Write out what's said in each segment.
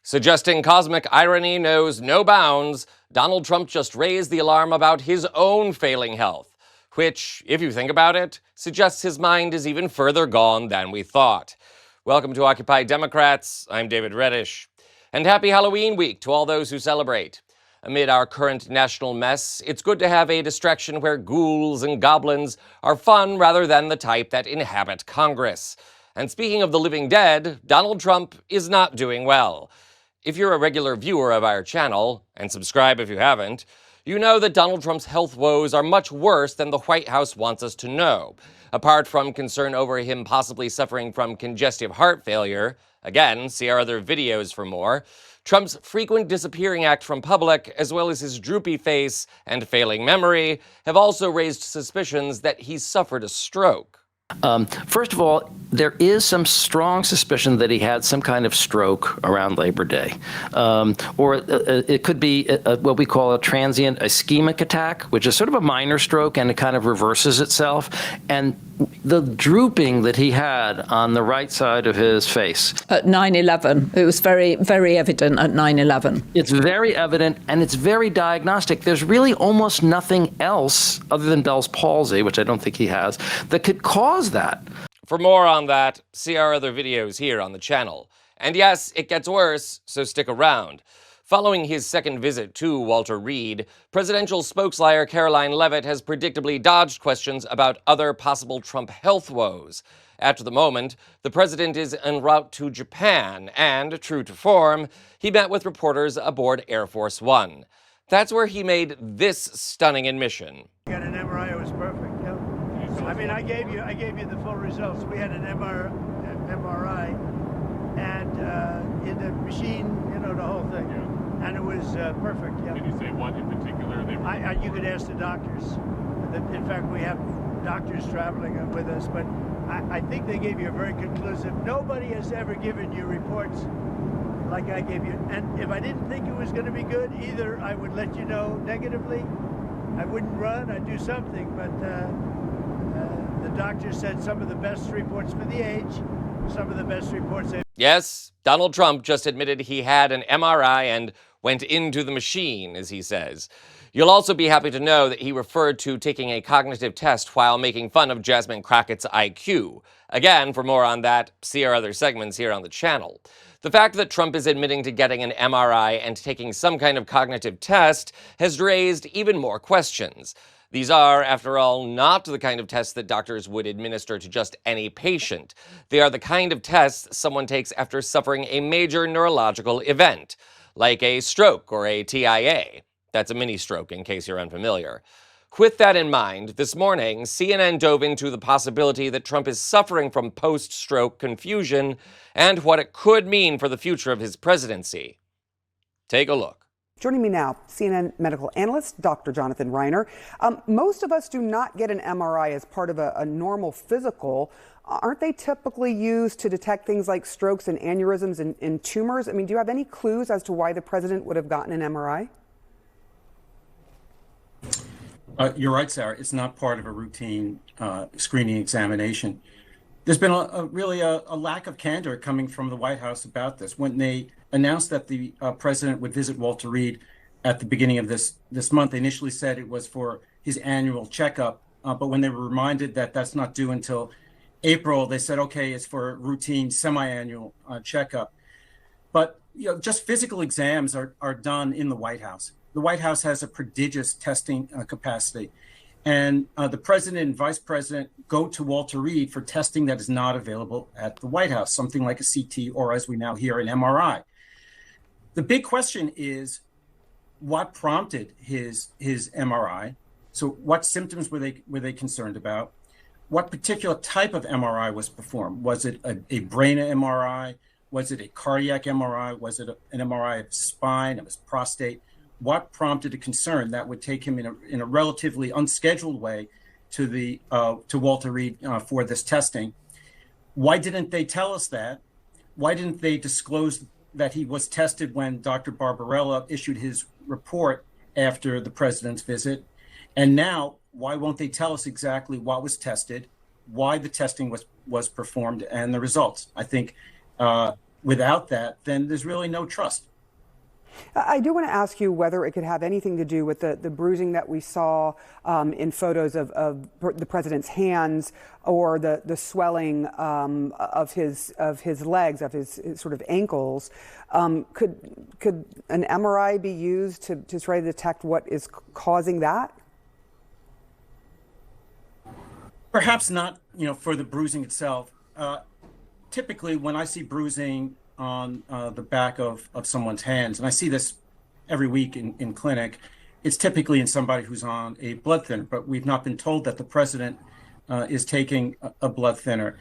Suggesting cosmic irony knows no bounds, Donald Trump just raised the alarm about his own failing health, which, if you think about it, suggests his mind is even further gone than we thought. Welcome to Occupy Democrats. I'm David Reddish. And happy Halloween week to all those who celebrate. Amid our current national mess, it's good to have a distraction where ghouls and goblins are fun rather than the type that inhabit Congress. And speaking of the living dead, Donald Trump is not doing well. If you're a regular viewer of our channel, and subscribe if you haven't, you know that Donald Trump's health woes are much worse than the White House wants us to know. Apart from concern over him possibly suffering from congestive heart failure, again, see our other videos for more, Trump's frequent disappearing act from public, as well as his droopy face and failing memory, have also raised suspicions that he suffered a stroke. First of all, there is some strong suspicion that he had some kind of stroke around Labor Day. Or it could be what we call a transient ischemic attack, which is sort of a minor stroke and it kind of reverses itself. And the drooping that he had on the right side of his face. At 9/11, it was very, very evident at 9/11. It's very evident and it's very diagnostic. There's really almost nothing else other than Bell's palsy, which I don't think he has, that could cause that. For more on that, see our other videos here on the channel. And yes, it gets worse, so stick around. Following his second visit to Walter Reed, presidential spokesliar Caroline Leavitt has predictably dodged questions about other possible Trump health woes. At the moment, the president is en route to Japan, and, true to form, he met with reporters aboard Air Force One. That's where he made this stunning admission. Got an MRI, it was perfect. Yeah. I mean, I gave you the full results. We had an MRI, and in the machine, the whole thing. Yeah. And it was perfect. Yeah. Did you say what in particular? You could ask the doctors. In fact, we have doctors traveling with us, but I think they gave you a very conclusive. Nobody has ever given you reports like I gave you. And if I didn't think it was going to be good, either I would let you know negatively, I wouldn't run, I'd do something. But the doctor said some of the best reports for the age, some of the best reports. Yes, Donald Trump just admitted he had an MRI and went into the machine, as he says. You'll also be happy to know that he referred to taking a cognitive test while making fun of Jasmine Crockett's IQ. Again, for more on that, see our other segments here on the channel. The fact that Trump is admitting to getting an MRI and taking some kind of cognitive test has raised even more questions. These are, after all, not the kind of tests that doctors would administer to just any patient. They are the kind of tests someone takes after suffering a major neurological event, like a stroke or a TIA. That's a mini stroke, in case you're unfamiliar. With that in mind, this morning, CNN dove into the possibility that Trump is suffering from post-stroke confusion and what it could mean for the future of his presidency. Take a look. Joining me now, CNN medical analyst, Dr. Jonathan Reiner. Most of us do not get an MRI as part of a normal physical. Aren't they typically used to detect things like strokes and aneurysms and tumors? I mean, do you have any clues as to why the president would have gotten an MRI? You're right, Sarah. It's not part of a routine screening examination. There's been really a lack of candor coming from the White House about this. When they announced that the president would visit Walter Reed at the beginning of this month, they initially said it was for his annual checkup. But when they were reminded that that's not due until April, they said, okay, it's for a routine semi-annual checkup. But just physical exams are done in the White House. The White House has a prodigious testing capacity. And the president and vice president go to Walter Reed for testing that is not available at the White House, something like a CT or, as we now hear, an MRI. The big question is, what prompted his MRI? So what symptoms were they concerned about? What particular type of MRI was performed? Was it a brain MRI? Was it a cardiac MRI? Was it an MRI of his spine, of his prostate? What prompted a concern that would take him in a relatively unscheduled way to Walter Reed for this testing? Why didn't they tell us that? Why didn't they disclose that he was tested when Dr. Barbarella issued his report after the president's visit? And now, why won't they tell us exactly what was tested, why the testing was performed, and the results? I think without that, then there's really no trust. I do want to ask you whether it could have anything to do with the bruising that we saw in photos of the president's hands, or the swelling of his legs, of his sort of ankles. Could an MRI be used to try to detect what is causing that? Perhaps not, for the bruising itself. Typically, when I see bruising on the back of someone's hands, and I see this every week in clinic, it's typically in somebody who's on a blood thinner, but we've not been told that the president is taking a blood thinner.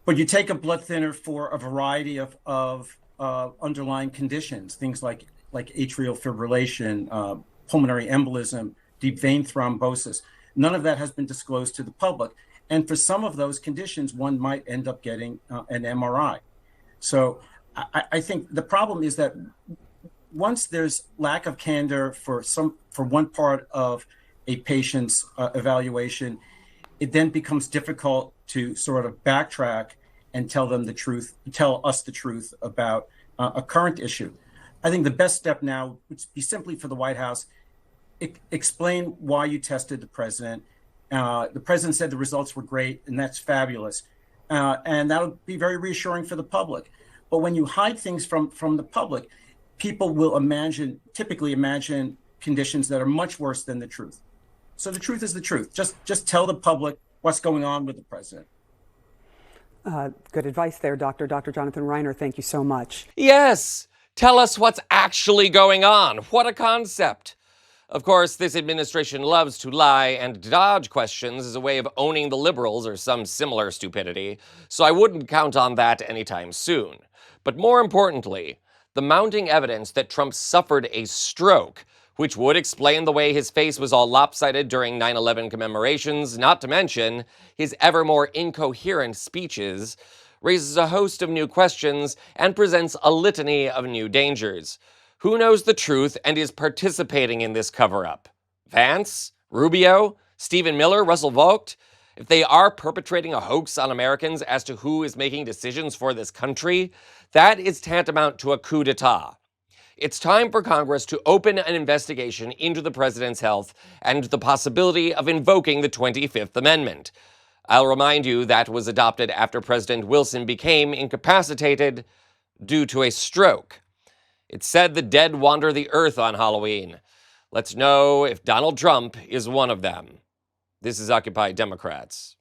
But you take a blood thinner for a variety of underlying conditions, things like atrial fibrillation, pulmonary embolism, deep vein thrombosis. None of that has been disclosed to the public. And for some of those conditions, one might end up getting an MRI. So I think the problem is that once there's lack of candor for one part of a patient's evaluation, it then becomes difficult to sort of backtrack and tell us the truth about a current issue. I think the best step now would be simply for the White House, explain why you tested the president. The president said the results were great, and that's fabulous. And that'll be very reassuring for the public. But when you hide things from the public, people will typically imagine conditions that are much worse than the truth. So the truth is the truth. Just tell the public what's going on with the president. Good advice there, Dr. Jonathan Reiner. Thank you so much. Yes, tell us what's actually going on. What a concept. Of course, this administration loves to lie and dodge questions as a way of owning the liberals or some similar stupidity, so I wouldn't count on that anytime soon. But more importantly, the mounting evidence that Trump suffered a stroke, which would explain the way his face was all lopsided during 9/11 commemorations, not to mention his ever more incoherent speeches, raises a host of new questions and presents a litany of new dangers. Who knows the truth and is participating in this cover-up? Vance? Rubio? Stephen Miller? Russell Vogt? If they are perpetrating a hoax on Americans as to who is making decisions for this country, that is tantamount to a coup d'etat. It's time for Congress to open an investigation into the president's health and the possibility of invoking the 25th Amendment. I'll remind you that was adopted after President Wilson became incapacitated due to a stroke. It's said the dead wander the earth on Halloween. Let's know if Donald Trump is one of them. This is Occupy Democrats.